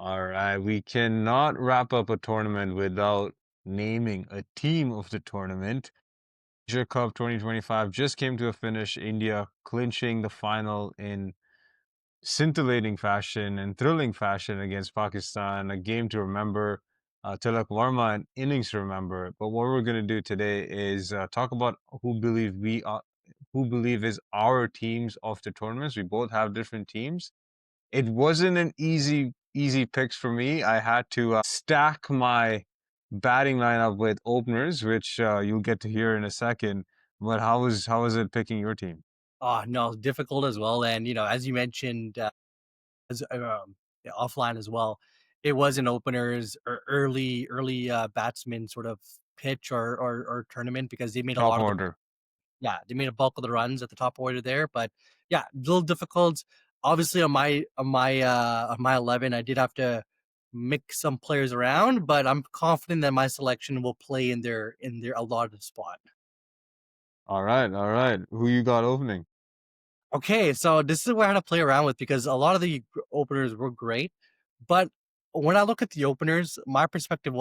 All right, we cannot wrap up a tournament without naming a team of the tournament. Asia Cup 2025 just came to a finish, India clinching the final in scintillating fashion and thrilling fashion against Pakistan, a game to remember. Tilak Verma, an innings to remember. But what we're going to do today is talk about who believe is our teams of the tournaments. We both have different teams. It wasn't an easy picks for me. I had to stack my batting lineup with openers, which you'll get to hear in a second. But how was it picking your team? Oh, no, difficult as well. And, as you mentioned, yeah, offline as well, it was an openers or early batsman sort of pitch or tournament because they made a Top lot of order. they made a bulk of the runs at the top order there. But yeah, a little difficult. Obviously on my 11, I did have to mix some players around, but I'm confident that my selection will play in their allotted spot. All right, all right. Who you got opening? Okay, so this is where I had to play around with because a lot of the openers were great, but when I look at the openers, my perspective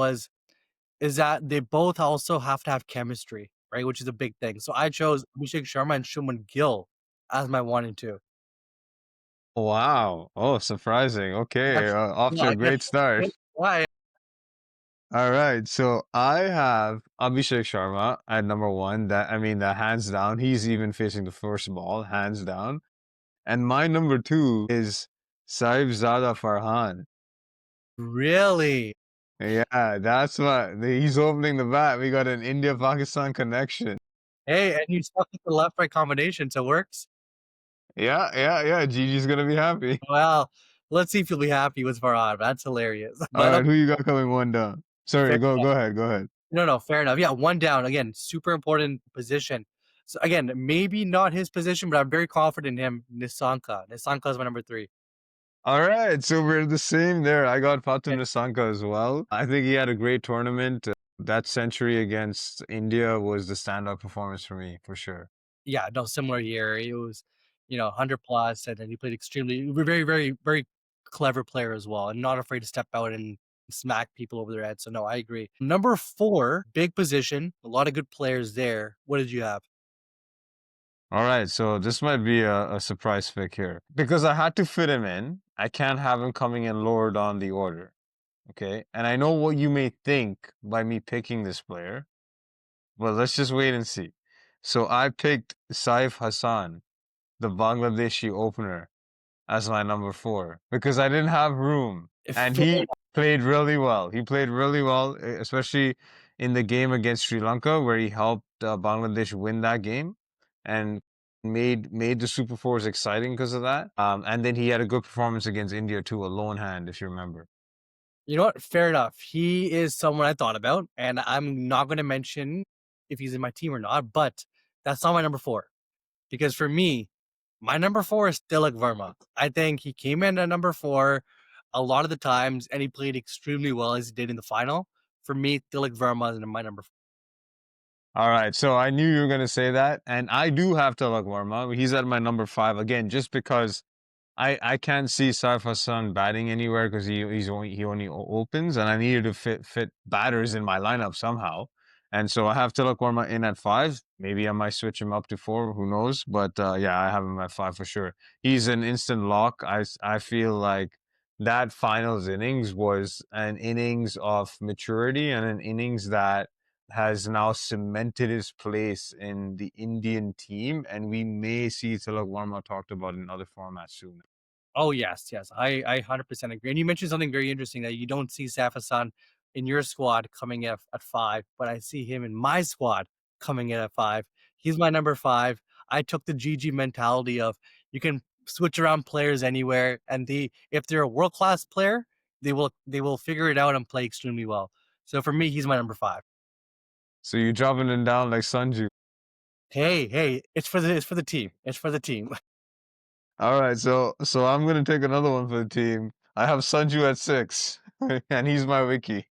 is that they both also have to have chemistry, right? Which is a big thing. So I chose Abhishek Sharma and Shuman Gill as my 1 and 2. Wow. Oh, surprising. Okay, That's off to yeah, a I guess great start. why. All right, so I have Abhishek Sharma at number one. That hands down. He's even facing the first ball, hands down. And my number two is Saif Farhan. Really? Yeah, that's what he's opening the bat. We got an India-Pakistan connection. Hey, and you stuck with the left-right combination, so it works. Yeah, yeah, yeah. Gigi's gonna be happy. Well, let's see if you'll be happy with Farhan. That's hilarious. All But right, who you got coming one down? fair Sorry, go ahead, go ahead. No, fair enough. Yeah, 1 down. Again, super important position. So again, maybe not his position, but I'm very confident in him. Nissanka. Nissanka is my number 3. All right, so we're the same there. I got Pathum Yeah, Nissanka as well. I think he had a great tournament. That century against India was the standout performance for me, for sure. yeah, no, similar year. It was, 100 plus, and then he played extremely very, very, very clever player as well, and not afraid to step out and smack people over their head. So no, I agree. Number 4, big position, a lot of good players there. What did you have? All right, so this might be a surprise pick here because I had to fit him in. I can't have him coming in lower down the order. Okay, and I know what you may think by me picking this player, but let's just wait and see. So I picked Saif Hassan, the Bangladeshi opener, as my number four because I didn't have room. And Fair he played really well. He played really well, especially in the game against Sri Lanka, where he helped Bangladesh win that game and made the Super Fours exciting because of that. And then he had a good performance against India too, a lone hand, if you remember. You know what? Fair enough. He is someone I thought about, and I'm not going to mention if he's in my team or not, but that's not my number 4. Because for me, my number 4 is Tilak Verma. I think he came in at number 4 a lot of the times, and he played extremely well as he did in the final. For me, Tilak Verma is my number 4. All right, so I knew you were going to say that, and I do have Tilak Verma. He's at my number five again, just because I can't see Saif Hassan batting anywhere because he only opens, and I needed to fit batters in my lineup somehow. And so I have Tilak Verma in at five. Maybe I might switch him up to four. Who knows? But yeah, I have him at five for sure. He's an instant lock. I feel like that finals innings was an innings of maturity and an innings that has now cemented his place in the Indian team, and we may see Tilak Verma talked about in other formats soon. Oh, yes, yes. I 100% agree. And you mentioned something very interesting that you don't see Saif Hassan in your squad coming in at 5, but I see him in my squad coming in at 5. He's my number 5. I took the GG mentality of you can switch around players anywhere, and if they're a world class player, they will figure it out and play extremely well. So for me, he's my number 5. So you dropping him down like Sanju. Hey, it's for the team. It's for the team. All right, so I'm gonna take another one for the team. I have Sanju at six, and he's my wiki.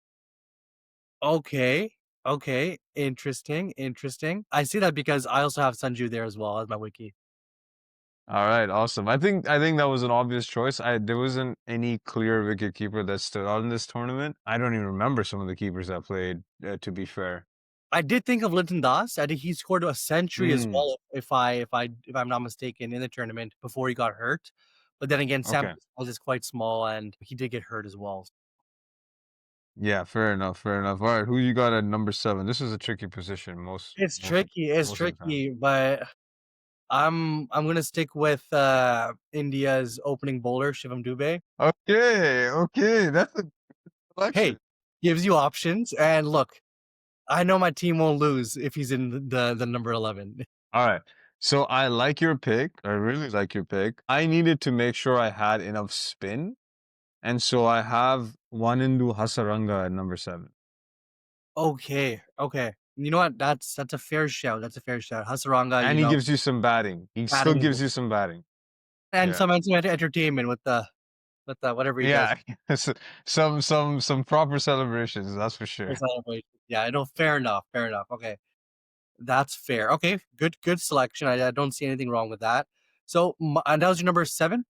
Okay. Okay. Interesting. Interesting. I see that because I also have Sanju there as well as my wiki. All right, awesome. I think that was an obvious choice. There wasn't any clear wicketkeeper that stood out in this tournament. I don't even remember some of the keepers that played, to be fair. I did think of Linton Das. I think he scored a century as Mm, well, if I'm not mistaken, in the tournament before he got hurt. But then again, okay. sample size is quite small, and he did get hurt as well. Yeah, fair enough, fair enough. All right, who you got at number seven? This is a tricky position It's most of the time. tricky, but I'm gonna stick with India's opening bowler, Shivam Dube. Okay, okay, that's a Hey, selection. gives you options, and look, I know my team won't lose if he's in the number 11. All right. So I like your pick. I really like your pick. I needed to make sure I had enough spin, and so I have Wanindu Hasaranga at number seven. Okay, okay. You know what? That's a fair shout. That's a fair shout. Hasaranga, And he gives you some batting. He still batting is gives you some batting. and Yeah. some entertainment with the whatever he does. Yeah. So- some proper celebrations, that's for The sure. celebration. Yeah, no, fair enough. Fair enough. Okay. That's fair. Okay, good selection. I don't see anything wrong with that. So, and that was your number 7?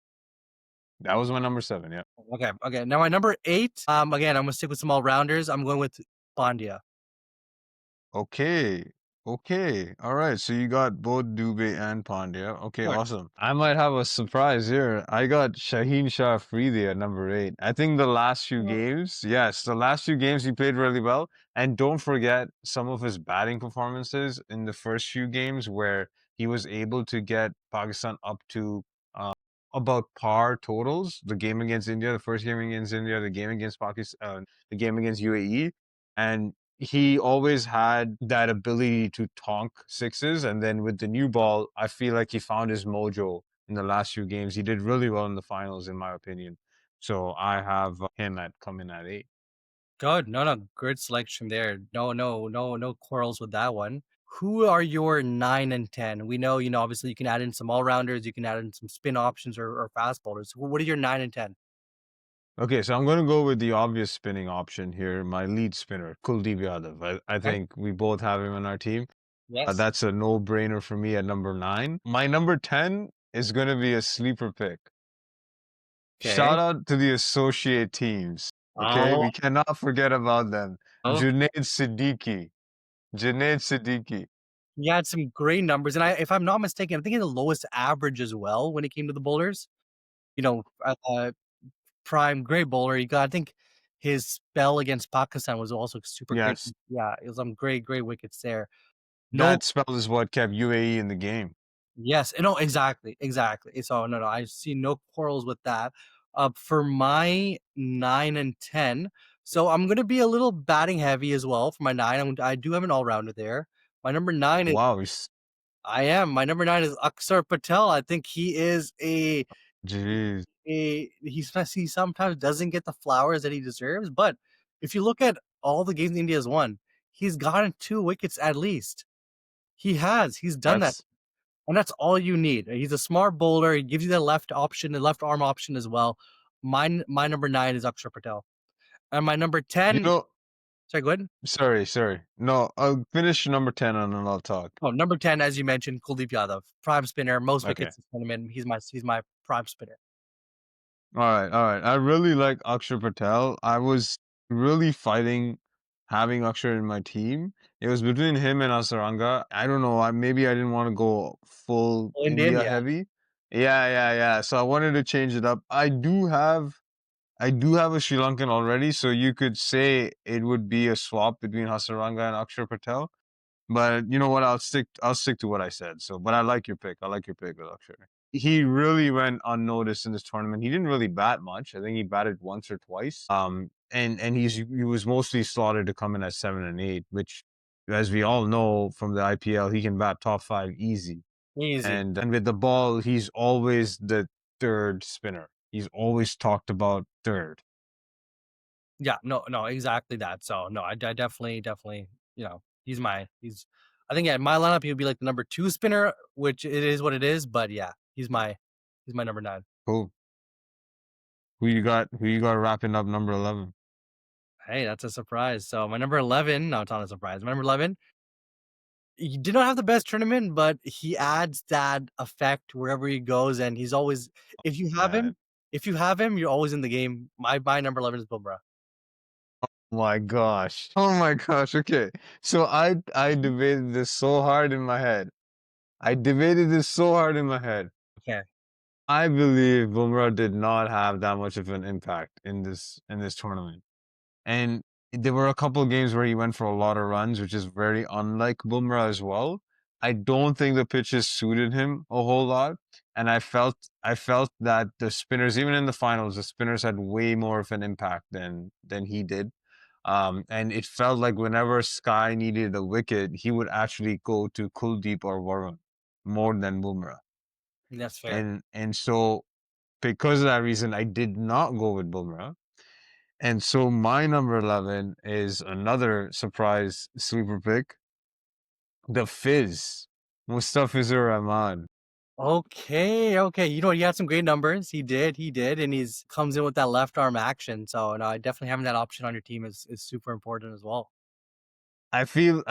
That was my number seven, yeah. Okay, okay. Now my number 8, again, I'm gonna stick with some all-rounders. I'm going with Pandya. Okay. Okay. All right. So you got both Dubey and Pandya. Okay, Sure. awesome. I might have a surprise here. I got Shaheen Afridi at number eight. I think the last few games, yes, the last few games he played really well. And don't forget some of his batting performances in the first few games where he was able to get Pakistan up to about par totals. The game against India, the first game against India, the game against Pakistan, the game against UAE. And he always had that ability to tonk sixes. And then with the new ball, I feel like he found his mojo in the last few games. He did really well in the finals, in my opinion. So I have him at coming at eight. Good. No, no, good selection there. No quarrels with that one. Who are your 9 and 10? We know, obviously you can add in some all-rounders, you can add in some spin options or fast bowlers. What are your 9 and 10? Okay, so I'm going to go with the obvious spinning option here, my lead spinner, Kuldeep Yadav. I Okay. think we both have him on our team. Yes. That's a no-brainer for me at number nine. My number 10 is going to be a sleeper pick. Okay. Shout out to the associate teams. Okay, Oh, we cannot forget about them. oh. Junaid Siddiqui. Junaid Siddiqui. He had some great numbers, and if I'm not mistaken, I think he had the lowest average as well when it came to the bowlers. Prime great bowler. I think his spell against Pakistan was also super great. Yes, Yeah, it was some great wickets there. No, that spell is what kept UAE in the game. yes, no, exactly, exactly. So no, I see no quarrels with that. For my 9 and 10, so I'm gonna be a little batting heavy as well for my 9. I do have an all rounder there. My number 9 is Wow, I am. My number 9 is Axar Patel. I think he is jeez. he sometimes doesn't get the flowers that he deserves, but if you look at all the games India has won, he's gotten 2 wickets at least. He has. He's done that, That's, and that's all you need. He's a smart bowler. He gives you the left option, the left arm option as well. My number 9 is Akshar Patel, and my number you 10. know, Sorry, go ahead. sorry. No, I'll finish number 10 and then I'll talk. Oh, number 10, as you mentioned, Kuldeep Yadav, prime spinner, most Okay. wickets this tournament. He's my prime spinner. All right, all right. I really like Akshar Patel. I was really fighting having Akshar in my team. It was between him and Hasaranga. I don't know. Maybe I didn't want to go full Indian, India yeah, heavy. Yeah. So I wanted to change it up. I do have a Sri Lankan already, so you could say it would be a swap between Hasaranga and Akshar Patel. But you know what? I'll stick to what I said. So, but I like your pick. I like your pick with Akshay. He really went unnoticed in this tournament. He didn't really bat much. I think he batted once or twice. And he was mostly slotted to come in at 7 and 8, which, as we all know from the IPL, he can bat top five easy. easy. And with the ball, he's always the third spinner. He's always talked about third. Yeah, no, exactly that. So no, I definitely, he's. I think yeah, in my lineup he would be like the number 2 spinner, which it is what it is. But yeah, he's my number 9. Cool. Who you got? Who you got wrapping up number 11? Hey, that's a surprise. So my number 11, no, it's not a surprise. My number 11, He did not have the best tournament, but he adds that effect wherever he goes, and he's always if you have Man. him if you have him, you're always in the game. My number 11 is Bumrah. My gosh. Oh my gosh. Okay. So I Mhm. debated this so hard in my head. I debated this so hard in my head. Okay. I believe Bumrah did not have that much of an impact in this tournament. And there were a couple of games where he went for a lot of runs, which is very unlike Bumrah as well. I don't think the pitches suited him a whole lot. And I felt that the spinners, even in the finals, the spinners had way more of an impact than he did. And it felt like whenever Sky needed a wicket, he would actually go to Kuldeep or Varun more than Bumrah. That's fair. And so because of that reason, I did not go with Bumrah. And so my number 11 is another surprise sleeper pick, the Fizz, Mustafizur Rahman. Okay, okay. You know, he had some great numbers. He did, and he's comes in with that left arm action. So no, definitely having that option on your team is super important as well. I feel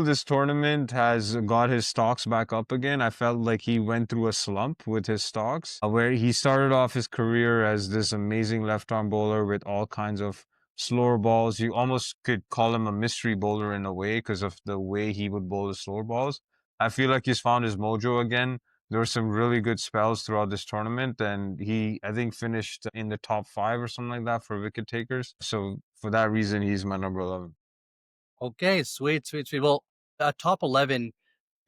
this tournament has got his stocks back up again. I felt like he went through a slump with his stocks, where he started off his career as this amazing left arm bowler with all kinds of slower balls. You almost could call him a mystery bowler in a way because of the way he would bowl the slower balls. I feel like he's found his mojo again. There were some really good spells throughout this tournament, and he, I think, finished in the top five or something like that for wicket takers. So for that reason, he's my number 11. Okay, sweet, sweet, sweet. Well, top 11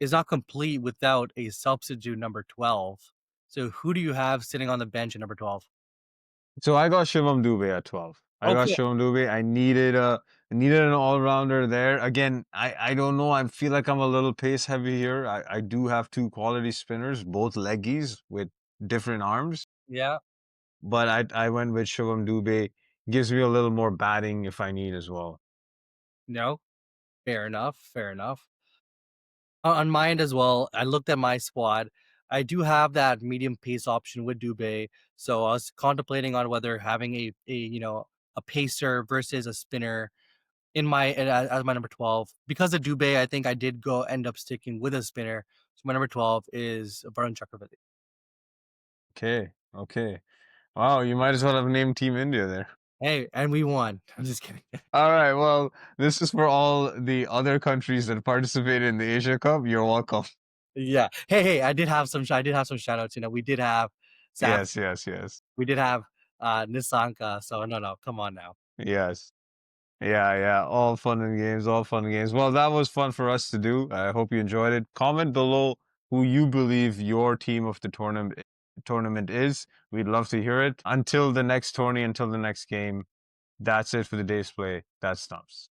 is not complete without a substitute number 12. So who do you have sitting on the bench at number 12? So I got Shivam Dube at 12. I got Okay. Shivam Dube. I needed an all-rounder there. Again, I don't know. I feel like I'm a little pace heavy here. I do have two quality spinners, both leggies with different arms, Yeah. but I went with Shivam Dube. Gives me a little more batting if I need as well. No. Fair enough. Fair enough. On my end as well, I looked at my squad. I do have that medium pace option with Dubey, so I was contemplating on whether having a pacer versus a spinner in my as my number 12. Because of Dubey, I think I did go end up sticking with a spinner. So my number 12 is Varun Chakravarthy. Okay, okay. Wow, you might as well have named Team India there. Hey, and we won. I'm just kidding. All right, well, this is for all the other countries that participated in the Asia Cup. You're welcome. Yeah. Hey, I did have some shout outs. You know, we did have Saf, Yes, yes, yes, we did have Nissanka. So no, come on now. yes. Yeah, yeah, all fun and games, all fun and games. Well, that was fun for us to do. I hope you enjoyed it. Comment below who you believe your team of the tournament is. We'd love to hear it. Until the next tourney, until the next game, that's it for the day's play. That stops.